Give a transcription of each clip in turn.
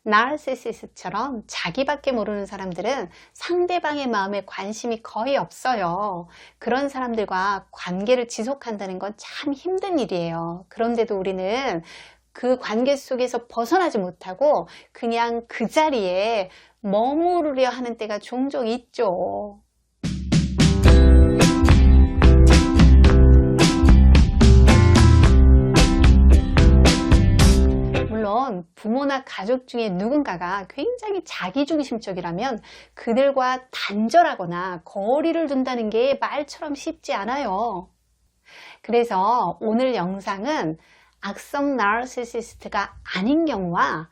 나르시시스트처럼 자기밖에 모르는 사람들은 상대방의 마음에 관심이 거의 없어요. 그런 사람들과 관계를 지속한다는 건 참 힘든 일이에요. 그런데도 우리는 그 관계 속에서 벗어나지 못하고 그냥 그 자리에 머무르려 하는 때가 종종 있죠. 물론 부모나 가족 중에 누군가가 굉장히 자기중심적이라면 그들과 단절하거나 거리를 둔다는 게 말처럼 쉽지 않아요. 그래서 오늘 영상은 악성 나르시시스트가 아닌 경우와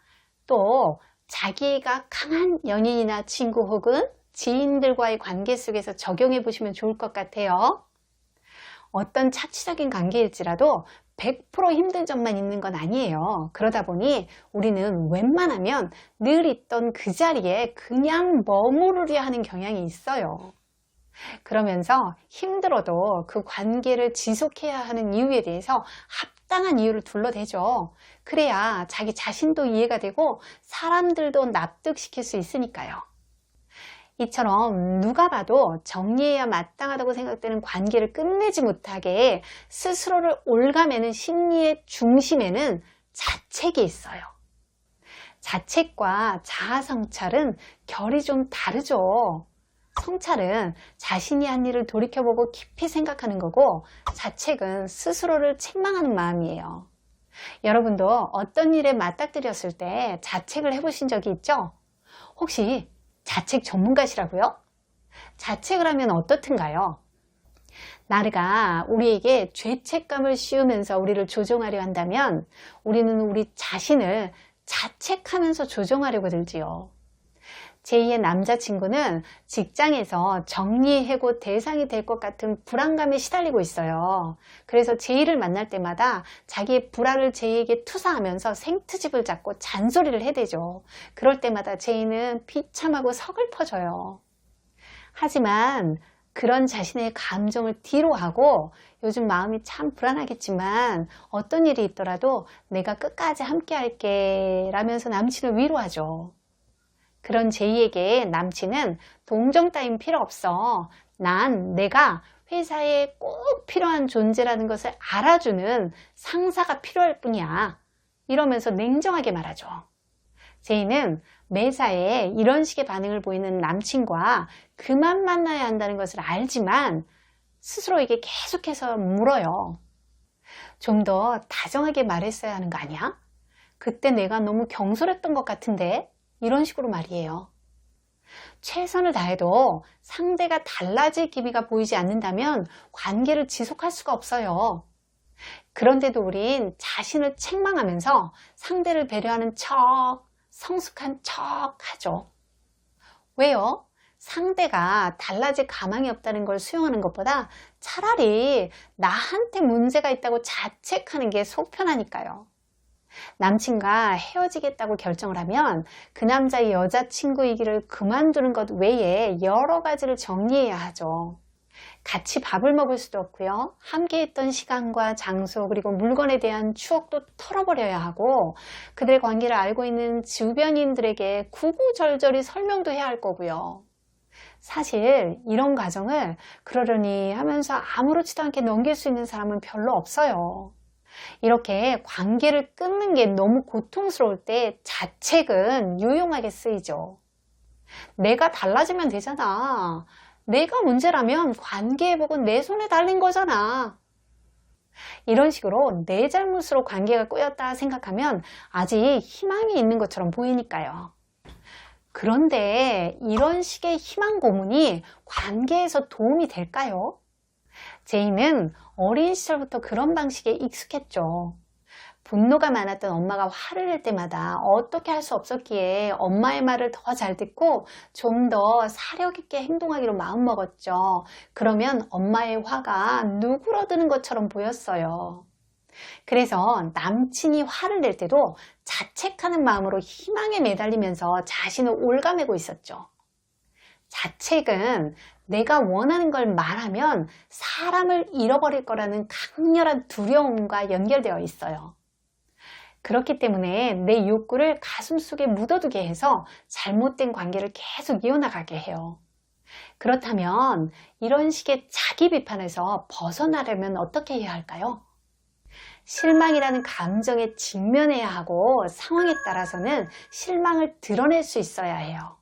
또 자기가 강한 연인이나 친구 혹은 지인들과의 관계 속에서 적용해 보시면 좋을 것 같아요. 어떤 차치적인 관계일지라도 100% 힘든 점만 있는 건 아니에요. 그러다 보니 우리는 웬만하면 늘 있던 그 자리에 그냥 머무르려 하는 경향이 있어요. 그러면서 힘들어도 그 관계를 지속해야 하는 이유에 대해서 합당한 이유를 둘러대죠. 그래야 자기 자신도 이해가 되고 사람들도 납득시킬 수 있으니까요. 이처럼 누가 봐도 정리해야 마땅하다고 생각되는 관계를 끝내지 못하게 스스로를 옭아매는 심리의 중심에는 자책이 있어요. 자책과 자아성찰은 결이 좀 다르죠. 성찰은 자신이 한 일을 돌이켜보고 깊이 생각하는 거고, 자책은 스스로를 책망하는 마음이에요. 여러분도 어떤 일에 맞닥뜨렸을 때 자책을 해보신 적이 있죠? 혹시 자책 전문가시라고요? 자책을 하면 어떻든가요? 나르가 우리에게 죄책감을 씌우면서 우리를 조종하려 한다면 우리는 우리 자신을 자책하면서 조종하려고 들지요. 제2의 남자친구는 직장에서 정리해고 대상이 될 것 같은 불안감에 시달리고 있어요. 그래서 제이를 만날 때마다 자기의 불화를 제이에게 투사하면서 생트집을 잡고 잔소리를 해대죠. 그럴 때마다 제이는 비참하고 서글퍼져요. 하지만 그런 자신의 감정을 뒤로 하고 요즘 마음이 참 불안하겠지만 어떤 일이 있더라도 내가 끝까지 함께 할게 라면서 남친을 위로하죠. 그런 제이에게 남친은 동정 따윈 필요 없어. 난 내가 회사에 꼭 필요한 존재라는 것을 알아주는 상사가 필요할 뿐이야. 이러면서 냉정하게 말하죠. 제이는 매사에 이런 식의 반응을 보이는 남친과 그만 만나야 한다는 것을 알지만 스스로에게 계속해서 물어요. 좀 더 다정하게 말했어야 하는 거 아니야? 그때 내가 너무 경솔했던 것 같은데? 이런 식으로 말이에요. 최선을 다해도 상대가 달라질 기미가 보이지 않는다면 관계를 지속할 수가 없어요. 그런데도 우린 자신을 책망하면서 상대를 배려하는 척, 성숙한 척 하죠. 왜요? 상대가 달라질 가망이 없다는 걸 수용하는 것보다 차라리 나한테 문제가 있다고 자책하는 게 속 편하니까요. 남친과 헤어지겠다고 결정을 하면 그 남자의 여자친구이기를 그만두는 것 외에 여러 가지를 정리해야 하죠. 같이 밥을 먹을 수도 없고요. 함께 했던 시간과 장소 그리고 물건에 대한 추억도 털어버려야 하고 그들의 관계를 알고 있는 주변인들에게 구구절절히 설명도 해야 할 거고요. 사실 이런 과정을 그러려니 하면서 아무렇지도 않게 넘길 수 있는 사람은 별로 없어요. 이렇게 관계를 끊는 게 너무 고통스러울 때 자책은 유용하게 쓰이죠. 내가 달라지면 되잖아. 내가 문제라면 관계 회복은 내 손에 달린 거잖아. 이런 식으로 내 잘못으로 관계가 꼬였다 생각하면 아직 희망이 있는 것처럼 보이니까요. 그런데 이런 식의 희망 고문이 관계에서 도움이 될까요? 제이는 어린 시절부터 그런 방식에 익숙했죠. 분노가 많았던 엄마가 화를 낼 때마다 어떻게 할 수 없었기에 엄마의 말을 더 잘 듣고 좀 더 사력 있게 행동하기로 마음먹었죠. 그러면 엄마의 화가 누그러드는 것처럼 보였어요. 그래서 남친이 화를 낼 때도 자책하는 마음으로 희망에 매달리면서 자신을 옭아매고 있었죠. 자책은 내가 원하는 걸 말하면 사람을 잃어버릴 거라는 강렬한 두려움과 연결되어 있어요. 그렇기 때문에 내 욕구를 가슴속에 묻어두게 해서 잘못된 관계를 계속 이어나가게 해요. 그렇다면 이런 식의 자기 비판에서 벗어나려면 어떻게 해야 할까요? 실망이라는 감정에 직면해야 하고 상황에 따라서는 실망을 드러낼 수 있어야 해요.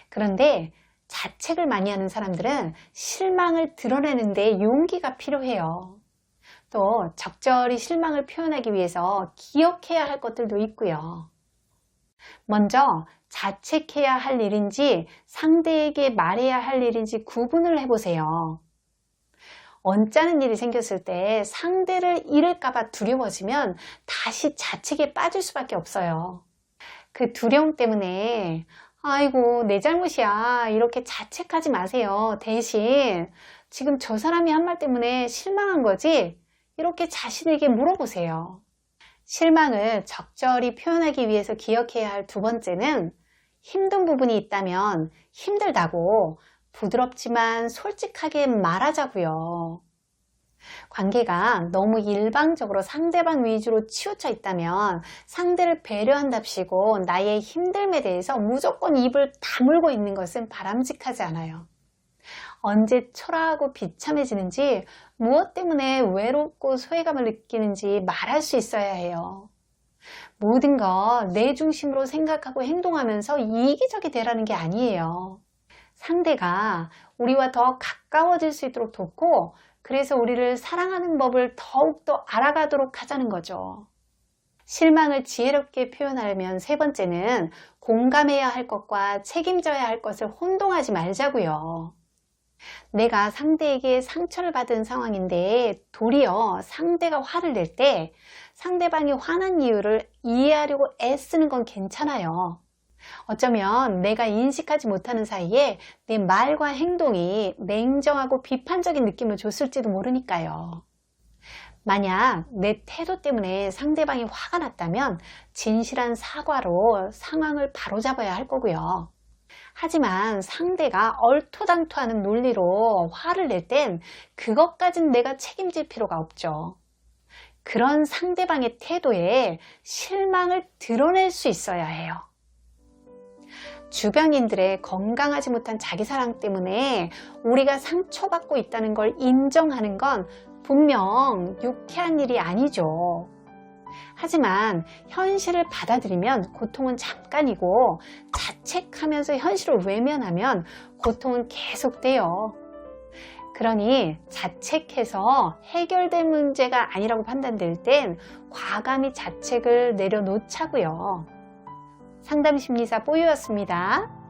그런데 자책을 많이 하는 사람들은 실망을 드러내는 데 용기가 필요해요. 또 적절히 실망을 표현하기 위해서 기억해야 할 것들도 있고요. 먼저 자책해야 할 일인지 상대에게 말해야 할 일인지 구분을 해보세요. 언짢은 일이 생겼을 때 상대를 잃을까봐 두려워지면 다시 자책에 빠질 수밖에 없어요. 그 두려움 때문에 아이고 내 잘못이야 이렇게 자책하지 마세요. 대신 지금 저 사람이 한 말 때문에 실망한 거지? 이렇게 자신에게 물어보세요. 실망을 적절히 표현하기 위해서 기억해야 할 두 번째는 힘든 부분이 있다면 힘들다고 부드럽지만 솔직하게 말하자고요. 관계가 너무 일방적으로 상대방 위주로 치우쳐 있다면 상대를 배려한답시고 나의 힘듦에 대해서 무조건 입을 다물고 있는 것은 바람직하지 않아요. 언제 초라하고 비참해지는지, 무엇 때문에 외롭고 소외감을 느끼는지 말할 수 있어야 해요. 모든 거 내 중심으로 생각하고 행동하면서 이기적이 되라는 게 아니에요. 상대가 우리와 더 가까워질 수 있도록 돕고, 그래서 우리를 사랑하는 법을 더욱더 알아가도록 하자는 거죠. 실망을 지혜롭게 표현하려면 세 번째는 공감해야 할 것과 책임져야 할 것을 혼동하지 말자고요. 내가 상대에게 상처를 받은 상황인데 도리어 상대가 화를 낼 때 상대방이 화난 이유를 이해하려고 애쓰는 건 괜찮아요. 어쩌면 내가 인식하지 못하는 사이에 내 말과 행동이 냉정하고 비판적인 느낌을 줬을지도 모르니까요. 만약 내 태도 때문에 상대방이 화가 났다면 진실한 사과로 상황을 바로잡아야 할 거고요. 하지만 상대가 얼토당토하는 논리로 화를 낼 땐 그것까진 내가 책임질 필요가 없죠. 그런 상대방의 태도에 실망을 드러낼 수 있어야 해요. 주변인들의 건강하지 못한 자기사랑 때문에 우리가 상처받고 있다는 걸 인정하는 건 분명 유쾌한 일이 아니죠. 하지만 현실을 받아들이면 고통은 잠깐이고 자책하면서 현실을 외면하면 고통은 계속돼요. 그러니 자책해서 해결된 문제가 아니라고 판단될 땐 과감히 자책을 내려놓자고요. 상담심리사 뽀유였습니다.